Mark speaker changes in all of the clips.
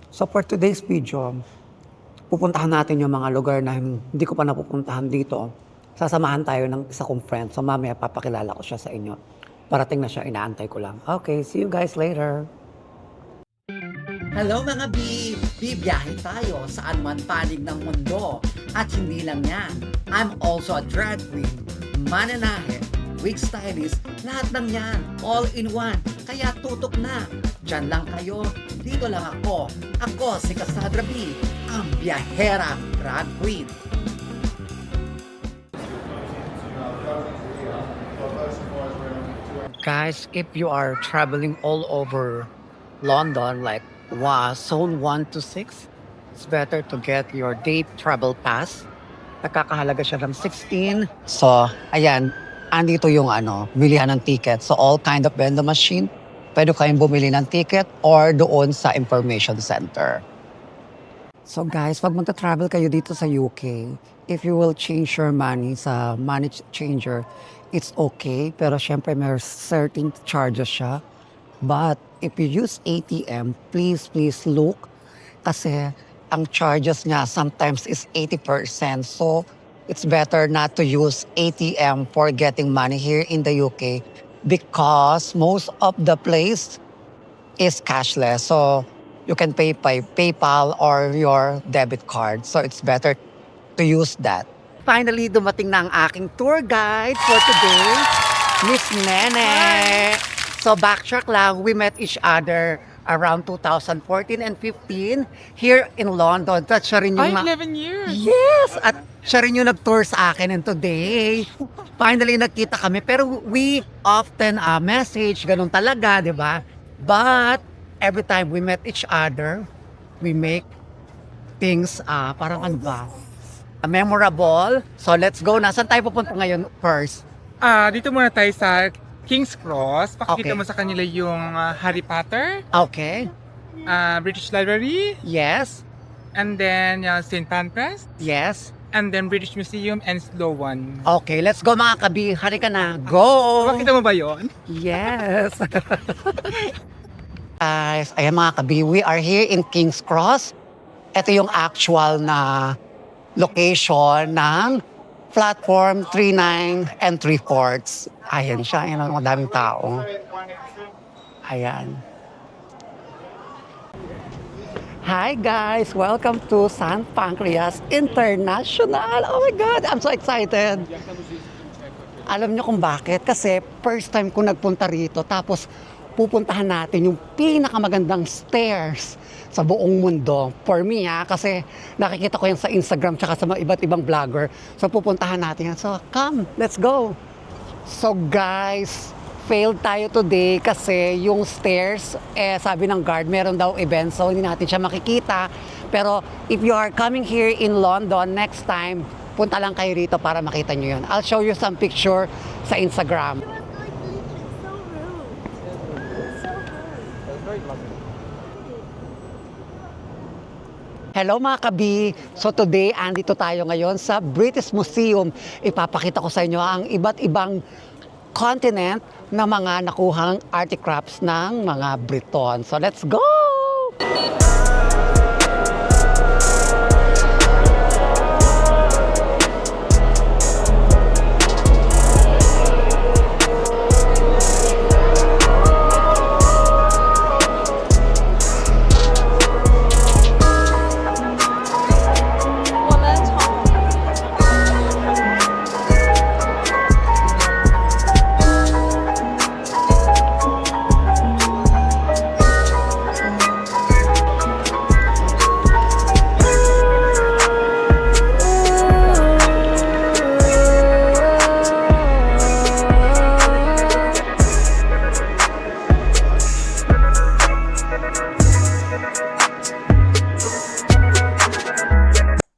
Speaker 1: So for today's video, pupuntahan natin yung mga lugar na hindi ko pa napupuntahan dito. Sasamahan tayo ng isa kong friend. So mamaya papakilala ko siya sa inyo. Parating na siya, inaantay ko lang. Okay, see you guys later.
Speaker 2: Hello mga B! Bibiyahe tayo saan man panig ng mundo. At hindi lang yan, I'm also a drag queen, mananahe, wig stylist, lahat ng yan, all in one. Kaya tutok na. Diyan lang kayo, dito lang ako. Ako si Cassandra B, ang biyahera drag queen.
Speaker 1: Guys, if you are traveling all over London, like zone 1 to 6, it's better to get your day travel pass. Nakakahalaga siya ng 16. So, ayan, andito yung bilihan ng ticket. So, all kind of vending machine. Pwede kayong bumili ng ticket or doon sa information center. So guys, pag magta-travel kayo dito sa UK, if you will change your money sa money changer, it's okay. Pero syempre may certain charges siya. But if you use ATM, please look. Kasi ang charges niya sometimes is 80%. So it's better not to use ATM for getting money here in the UK because most of the place is cashless. So you can pay by PayPal or your debit card. So it's better to use that. Finally, dumating na ang aking tour guide for today, Miss Nene. So backtrack lang, we met each other around 2014 and 15 here in London. At siya rin yung
Speaker 3: 11 years.
Speaker 1: Yes! At siya rin yung nag-tour sa akin and today, finally nagkita kami. Pero we often message, ganun talaga, di ba? But every time we met each other, we make things parang memorable. So let's go na. Saan tayo pupunta ngayon first?
Speaker 3: Dito muna tayo sa King's Cross. Pakikita
Speaker 1: Okay.
Speaker 3: mo sa kanila yung Harry Potter,
Speaker 1: Okay.
Speaker 3: British Library,
Speaker 1: Yes.
Speaker 3: and then St. Pancras,
Speaker 1: Yes.
Speaker 3: and then British Museum and Sloan.
Speaker 1: Okay, let's go mga kabi. Hari ka na. Go!
Speaker 3: Makita mo ba yon?
Speaker 1: Yes. Guys, ayan mga kabi, we are here in King's Cross. Ito yung actual na location ng platform 39 and 3/4. Ayan siya, ayan ang daming tao. Ayan. Hi guys, welcome to San Pancras International. Oh my God, I'm so excited. Alam niyo kung bakit? Kasi first time ko nagpunta rito, tapos pupuntahan natin yung pinakamagandang stairs sa buong mundo. For me kasi nakikita ko yan sa Instagram tsaka sa mga iba't ibang vlogger. So pupuntahan natin yan. So come, let's go. So guys, failed tayo today kasi yung stairs, sabi ng guard, meron daw event. So hindi natin siya makikita. Pero if you are coming here in London next time, punta lang kayo rito para makita nyo yun. I'll show you some picture sa Instagram. Hello mga kabi! So today, andito tayo ngayon sa British Museum. Ipapakita ko sa inyo ang iba't ibang continent na mga nakuhang artifacts ng mga Briton. So let's go!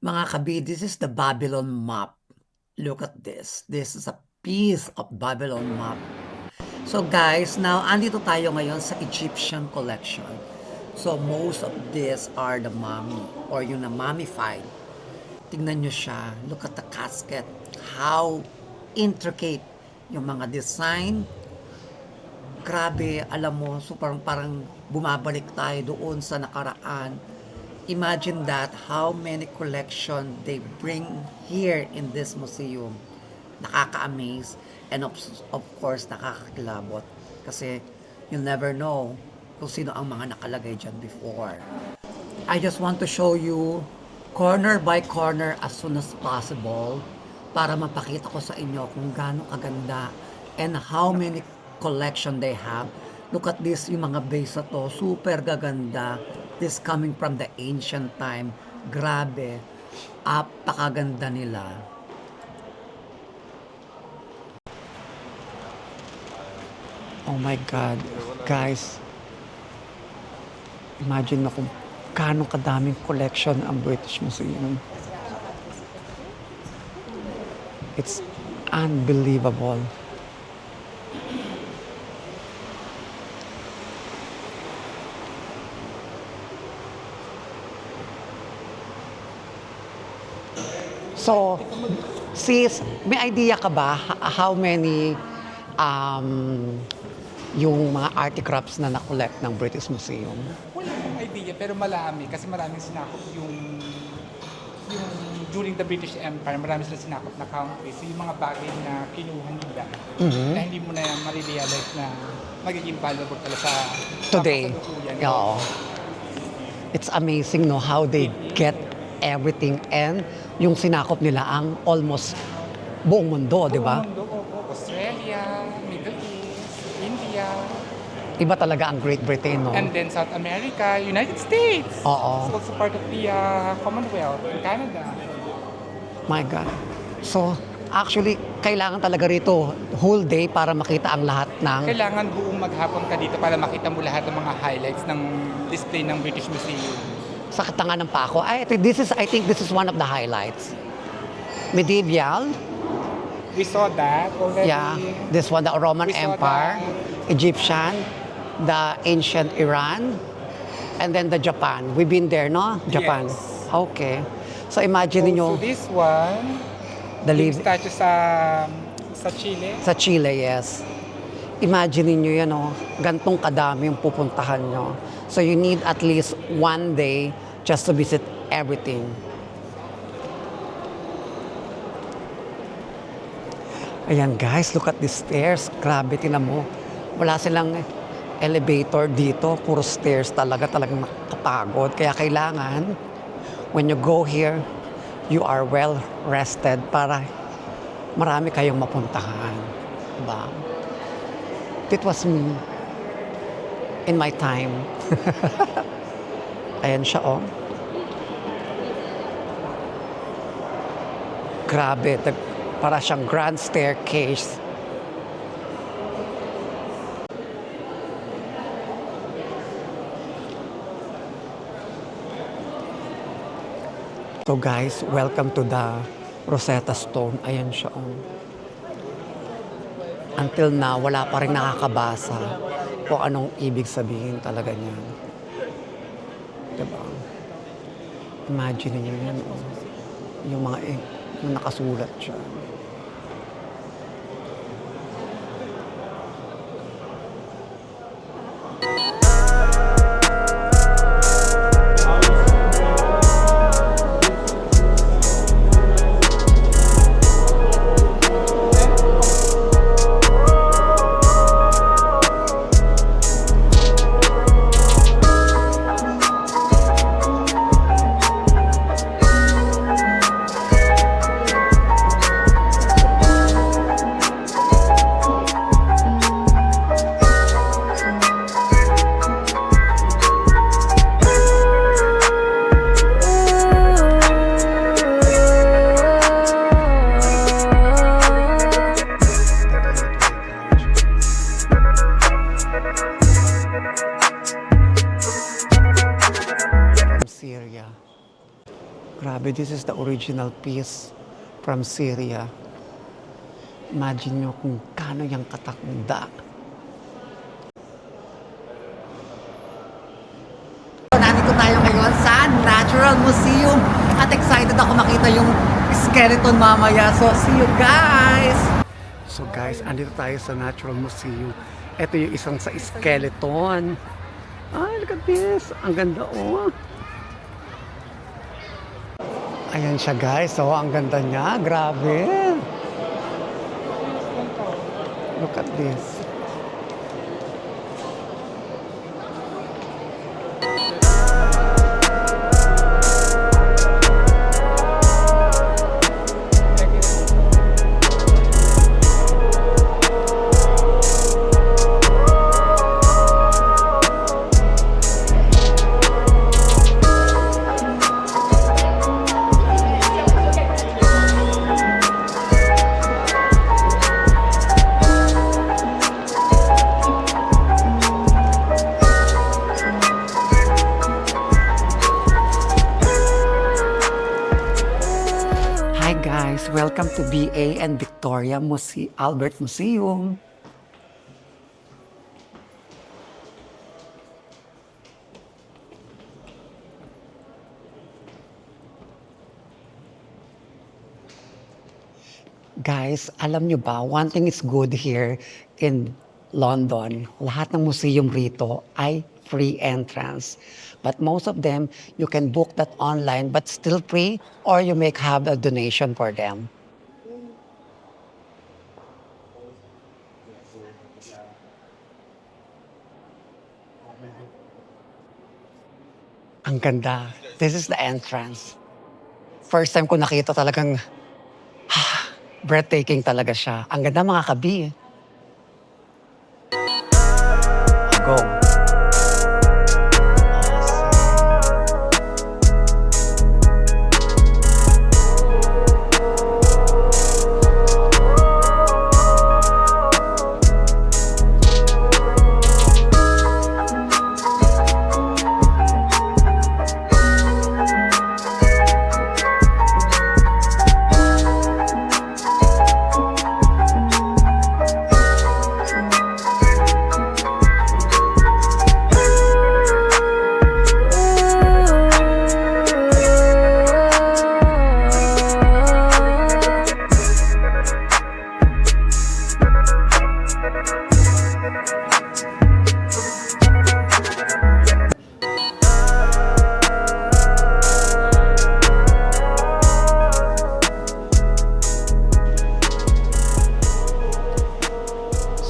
Speaker 1: Mga kabi, this is the Babylon map. Look at this. This is a piece of Babylon map. So guys, now andito tayo ngayon sa Egyptian collection. So most of these are the mummy or yung na-mummified. Tingnan nyo siya. Look at the casket. How intricate yung mga design. Grabe, alam mo, so parang bumabalik tayo doon sa nakaraan.
Speaker 2: Imagine that, how many collection they bring here in this museum. Nakaka-amaze and of course nakakakilabot kasi you'll never know kung sino ang mga nakalagay dyan before. I just want to show you corner by corner as soon as possible para mapakita ko sa inyo kung gaano kaganda and how many collection they have. Look at this, yung mga base na to, super gaganda. This coming from the ancient time. Grabe, apakaganda nila.
Speaker 1: Oh my God, guys. Imagine mo kung gaano kadaming collection ang British Museum. It's unbelievable. So, sis, may idea ka ba how many yung mga artifacts na na-collect ng British Museum?
Speaker 3: Wala akong idea, pero marami. Kasi maraming sinakop yung during the British Empire, marami sila sinakop na countries. So, yung mga bagay na kinuha nila, na hindi mo na marirealize na magiging valuable pala sa
Speaker 1: Today.
Speaker 3: kasalukuyan.
Speaker 1: Oo. It's amazing, no, how they get everything and yung sinakop nila ang almost buong mundo, di ba?
Speaker 3: Buong mundo, Australia, Middle East, India,
Speaker 1: Iba talaga ang Great Britain, no?
Speaker 3: and then South America, United States.
Speaker 1: Oo.
Speaker 3: It's also part of the Commonwealth in Canada.
Speaker 1: My God. So, actually, kailangan talaga rito whole day para makita ang lahat ng...
Speaker 3: Kailangan buong maghapon ka dito para makita mo lahat ng mga highlights ng display ng British Museum.
Speaker 1: Sa katangan ng Paco. I think this is one of the highlights. Medieval.
Speaker 3: We saw that already.
Speaker 1: Yeah. This one, the Roman
Speaker 3: We saw
Speaker 1: Empire. Egyptian. The ancient Iran. And then the Japan. We've been there, no? Japan.
Speaker 3: Yes.
Speaker 1: Okay. So imagine niyo
Speaker 3: So this one,
Speaker 1: the
Speaker 3: yung
Speaker 1: live
Speaker 3: statue sa Chile.
Speaker 1: sa Chile, yes. Imagine niyo yan, oh. Gantong kadami yung pupuntahan nyo. So you need at least one day just to visit everything. Ayan guys, look at these stairs. Grabe, tinan mo. Wala silang elevator dito. Puro stairs talaga. Talagang nakakapagod. Kaya kailangan, when you go here, you are well rested para marami kayong mapuntahan. Diba? It was me in my time. Ayan siya, oh. Grabe, para siyang grand staircase. So guys, welcome to the Rosetta Stone. Ayan siya, oh. Until now, wala pa rin nakakabasa kung anong ibig sabihin talaga niyan. Diba? Imagine niyo yan, oh. Yung mga yung nakasulat siya. Syria. Grabe, this is the original piece from Syria. Imagine nyo kung kano yung katakda.
Speaker 2: Nandito tayo ngayon sa Natural Museum at excited ako makita yung skeleton mamaya. So, see you guys!
Speaker 1: So guys, andito tayo sa Natural Museum. Ito yung isang sa skeleton. Ay, look at this. Ang ganda, oh. Ayan siya guys. So, ang ganda niya. Grabe. Look at this. Hi guys, welcome to BA and Victoria Albert Museum. Guys, alam nyo ba, one thing is good here in London. Lahat ng museum rito ay free entrance. But most of them, you can book that online but still free or you may have a donation for them. Ang ganda. This is the entrance. First time ko nakita talagang breathtaking talaga siya. Ang ganda mga kabi. Go.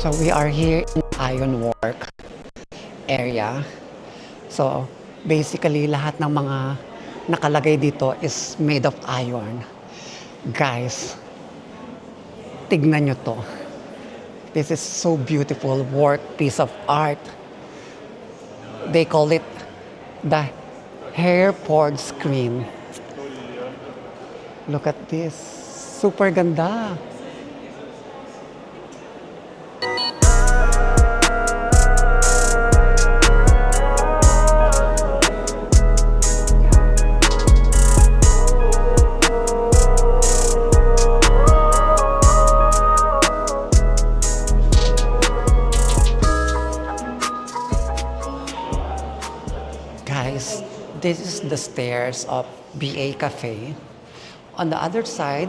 Speaker 1: So we are here in Ironwork area. So basically lahat ng mga nakalagay dito is made of iron. Guys, tignan nyo to. This is so beautiful work, piece of art. They call it the hair poured screen. Look at this. Super ganda. Guys, this is the stairs of BA Cafe. On the other side,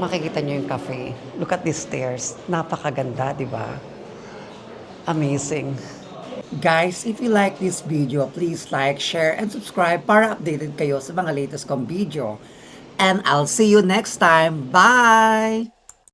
Speaker 1: makikita nyo yung cafe. Look at these stairs. Napakaganda, di ba? Amazing.
Speaker 2: Guys, if you like this video, please like, share, and subscribe para updated kayo sa mga latest kong video. And I'll see you next time. Bye!